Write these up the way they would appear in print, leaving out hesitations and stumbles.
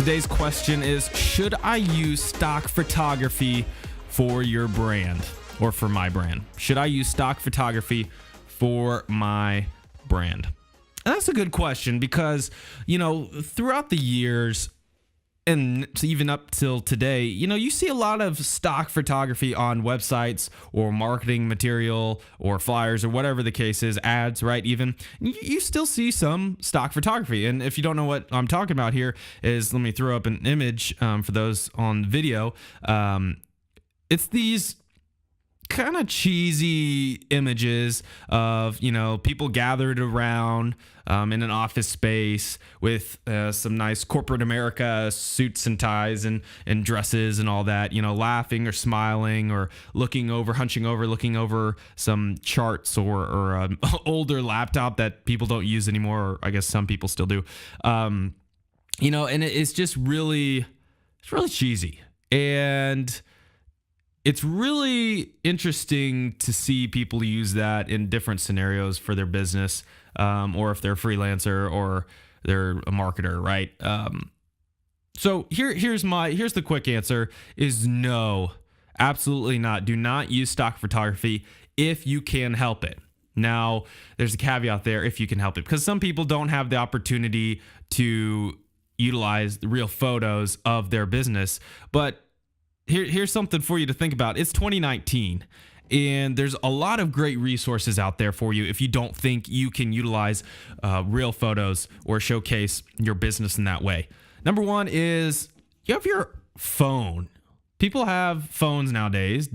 Today's question is, should I use stock photography for your brand or for my brand? Should I use stock photography for my brand? And that's a good question because, throughout the years and even up till today, you see a lot of stock photography on websites or marketing material or flyers or whatever the case is, ads, right? Even you still see some stock photography. And if you don't know what I'm talking about here is, let me throw up an image for those on video. It's these kind of cheesy images of, people gathered around in an office space with some nice corporate America suits and ties and dresses and all that, laughing or smiling or hunching over, looking over some charts or an older laptop that people don't use anymore, or I guess some people still do. And it's just really cheesy. And it's really interesting to see people use that in different scenarios for their business, or if they're a freelancer or they're a marketer, right? So here's the quick answer is no, absolutely not. Do not use stock photography if you can help it. Now, there's a caveat there, if you can help it, because some people don't have the opportunity to utilize the real photos of their business, but Here's something for you to think about. It's 2019, and there's a lot of great resources out there for you if you don't think you can utilize real photos or showcase your business in that way. Number one is you have your phone. People have phones nowadays,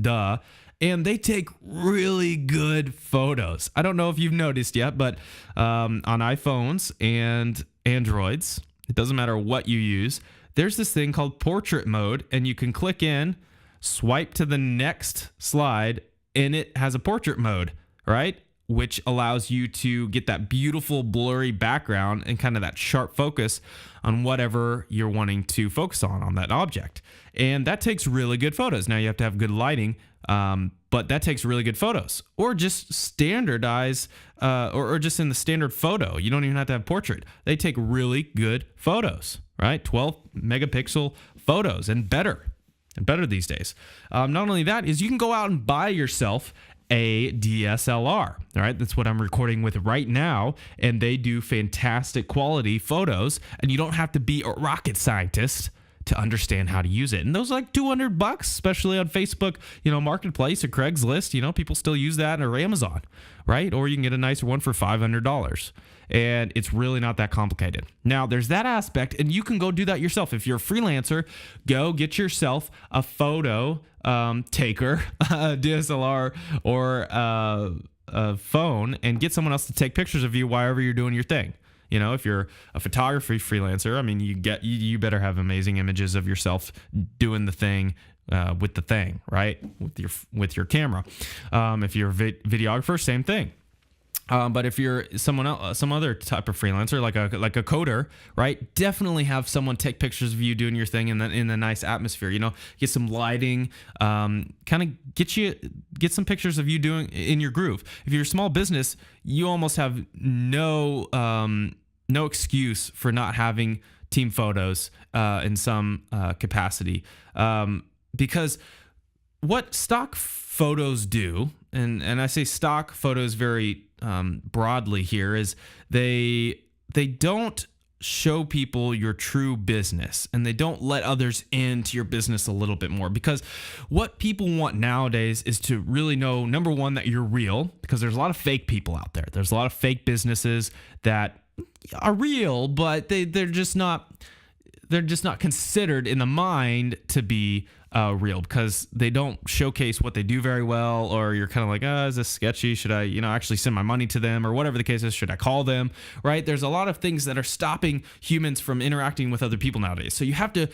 and they take really good photos. I don't know if you've noticed yet, but on iPhones and Androids, it doesn't matter what you use, there's this thing called portrait mode, and you can click in, swipe to the next slide, and it has a portrait mode, right? Which allows you to get that beautiful blurry background and kind of that sharp focus on whatever you're wanting to focus on that object. And that takes really good photos. Now you have to have good lighting, but that takes really good photos. Or just standardize, or just in the standard photo. You don't even have to have portrait. They take really good photos, right? 12 megapixel photos and better these days. Not only that is you can go out and buy yourself a DSLR. All right, that's what I'm recording with right now, and they do fantastic quality photos, and you don't have to be a rocket scientist to understand how to use it. And those are like $200, especially on Facebook, Marketplace or Craigslist. People still use that, or Amazon, right? Or you can get a nicer one for $500. And it's really not that complicated. Now, there's that aspect, and you can go do that yourself. If you're a freelancer, go get yourself a photo taker, a DSLR, or a phone, and get someone else to take pictures of you wherever you're doing your thing. If you're a photography freelancer, I mean, you better have amazing images of yourself doing the thing with the thing, right? With your camera. If you're a videographer, same thing. But if you're someone else, some other type of freelancer, like a coder, right? Definitely have someone take pictures of you doing your thing in a nice atmosphere. Get some lighting, kind of get some pictures of you doing in your groove. If you're a small business, you almost have no excuse for not having team photos in some capacity, because what stock photos do, and I say stock photos very broadly here, is they don't show people your true business, and they don't let others into your business a little bit more, because what people want nowadays is to really know, number one, that you're real, because there's a lot of fake people out there. There's a lot of fake businesses that are real, but they're just not considered in the mind to be real, because they don't showcase what they do very well, or you're kind of like, is this sketchy? Should I, actually send my money to them, or whatever the case is? Should I call them? Right? There's a lot of things that are stopping humans from interacting with other people nowadays. So you have to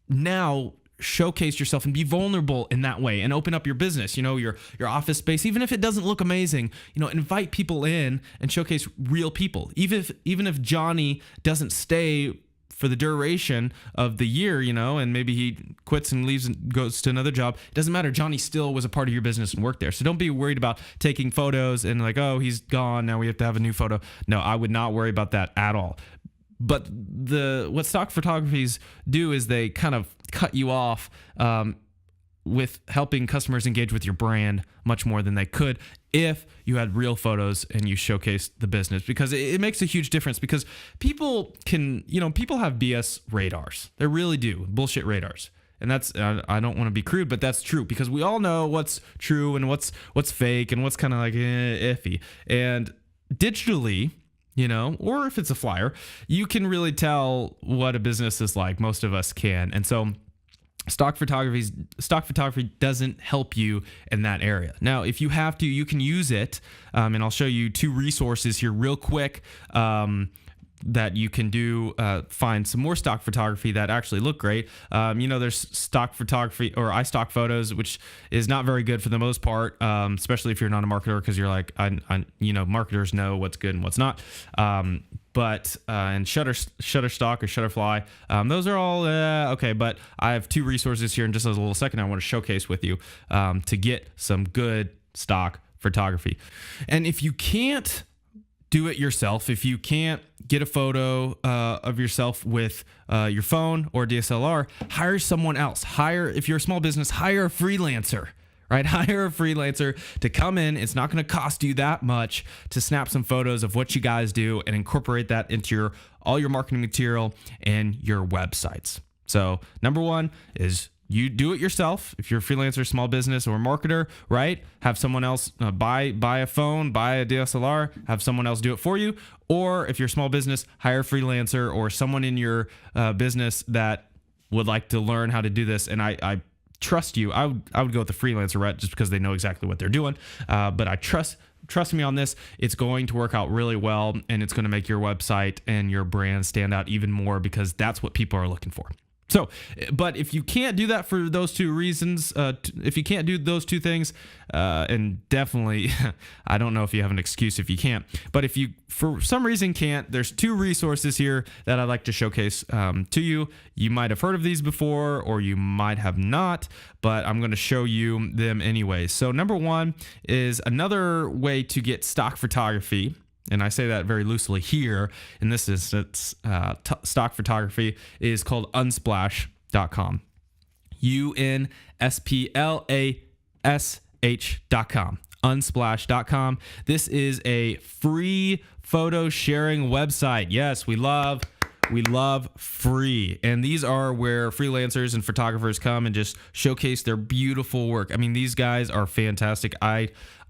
now showcase yourself and be vulnerable in that way, and open up your business, your office space, even if it doesn't look amazing, invite people in and showcase real people. Even if Johnny doesn't stay for the duration of the year, and maybe he quits and leaves and goes to another job, it doesn't matter. Johnny still was a part of your business and worked there. So don't be worried about taking photos and like, oh, he's gone, now we have to have a new photo. No, I would not worry about that at all. But what stock photographies do is they kind of cut you off with helping customers engage with your brand much more than they could if you had real photos and you showcased the business, because it makes a huge difference. Because people have BS radars. They really do. Bullshit radars. And that's, I don't want to be crude, but that's true, because we all know what's true and what's fake and what's kind of like iffy. And digitally, or if it's a flyer, you can really tell what a business is like. Most of us can. And so stock photography doesn't help you in that area. Now, if you have to, you can use it. And I'll show you 2 resources here real quick that you can do. Find some more stock photography that actually look great. There's stock photography or iStock Photos, which is not very good for the most part, especially if you're not a marketer, because you're like, marketers know what's good and what's not. But Shutterstock or Shutterfly, those are all okay. But I have 2 resources here, and just as a little second, I want to showcase with you to get some good stock photography. And if you can't do it yourself, if you can't get a photo of yourself with your phone or DSLR, hire someone else. If you're a small business, hire a freelancer. Right? Hire a freelancer to come in. It's not going to cost you that much to snap some photos of what you guys do and incorporate that into all your marketing material and your websites. So number 1 is you do it yourself. If you're a freelancer, small business, or marketer, right? Have someone else buy a phone, buy a DSLR, have someone else do it for you. Or if you're a small business, hire a freelancer or someone in your business that would like to learn how to do this. And I trust you. I would go with the freelancer route just because they know exactly what they're doing. But I trust me on this. It's going to work out really well, and it's going to make your website and your brand stand out even more, because that's what people are looking for. So, but if you can't do that for those 2 reasons, if you can't do those 2 things, and definitely, I don't know if you have an excuse if you can't, but if you for some reason can't, there's 2 resources here that I'd like to showcase to you. You might have heard of these before, or you might have not, but I'm going to show you them anyway. So number 1 is another way to get stock photography. And I say that very loosely here. In this instance, stock photography is called unsplash.com. UNSPLASH.com. Unsplash.com. This is a free photo sharing website. Yes, we love free. And these are where freelancers and photographers come and just showcase their beautiful work. I mean, these guys are fantastic.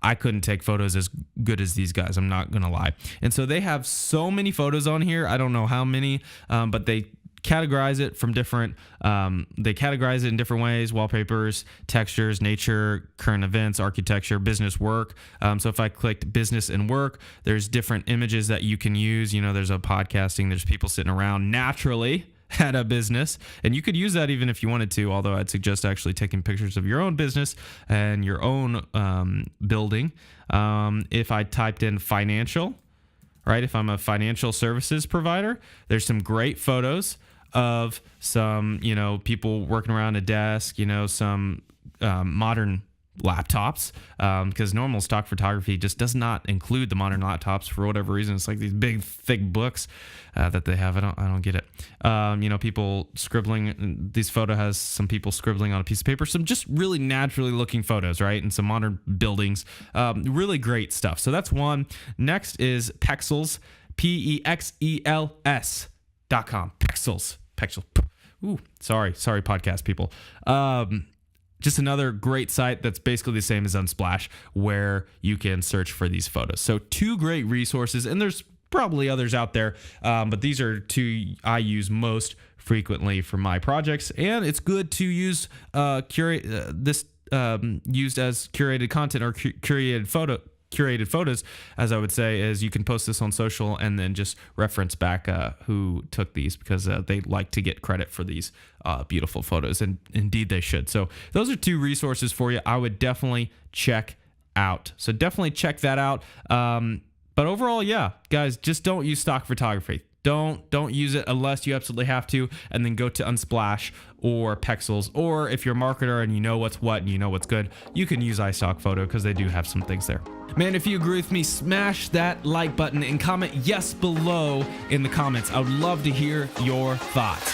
I couldn't take photos as good as these guys. I'm not going to lie. And so they have so many photos on here. I don't know how many, but they categorize it from different, they categorize it in different ways: wallpapers, textures, nature, current events, architecture, business, work. So if I clicked business and work, there's different images that you can use. There's a podcasting, there's people sitting around naturally at a business, and you could use that even if you wanted to, although I'd suggest actually taking pictures of your own business and your own building. If I typed in financial, right, if I'm a financial services provider, there's some great photos of some people working around a desk, some modern laptops, because normal stock photography just does not include the modern laptops for whatever reason. It's like these big thick books that they have. I don't get it. People scribbling. This photo has some people scribbling on a piece of paper, some just really naturally looking photos, right? And some modern buildings, really great stuff. So that's one. Next is Pexels, PEXELS.com. Pexels. Ooh, sorry podcast people. Just another great site that's basically the same as Unsplash, where you can search for these photos. So 2 great resources, and there's probably others out there, but these are 2 I use most frequently for my projects. And it's good to use used as curated content or curated photos, as I would say, is you can post this on social and then just reference back who took these, because they like to get credit for these beautiful photos, and indeed they should. So those are 2 resources for you I would definitely check out. So definitely check that out. But overall, yeah, guys, just don't use stock photography. Don't use it unless you absolutely have to, and then go to Unsplash or Pexels, or if you're a marketer and you know what's what and you know what's good, you can use iStock Photo because they do have some things there. Man, if you agree with me, smash that like button and comment yes below in the comments. I would love to hear your thoughts.